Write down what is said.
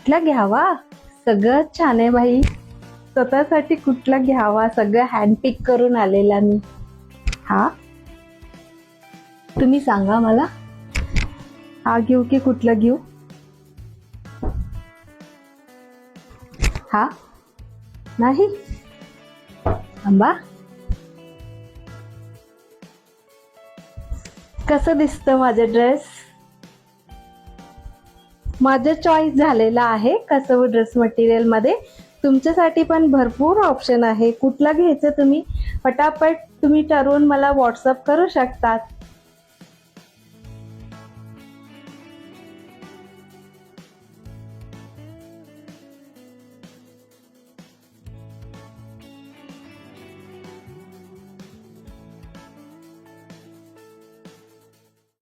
कुठला घ्यावा? सगळं छान आहे बाई. स्वतःसाठी कुठला घ्यावा? सगळं हँडपिक करून आलेला मी. हा, तुम्ही सांगा मला. हा घेऊ की कुठलं घेऊ? हा नाही, थांबा. कसं दिसतं माझं ड्रेस? माझं चॉईस झालेलं आहे कसं ड्रेस मटेरियल मध्ये. तुमच्यासाठी पण भरपूर ऑप्शन आहे. कुठला घ्यायचं तुम्ही? पटापट तुम्ही ठरवून मला व्हॉट्सअप करू शकतात.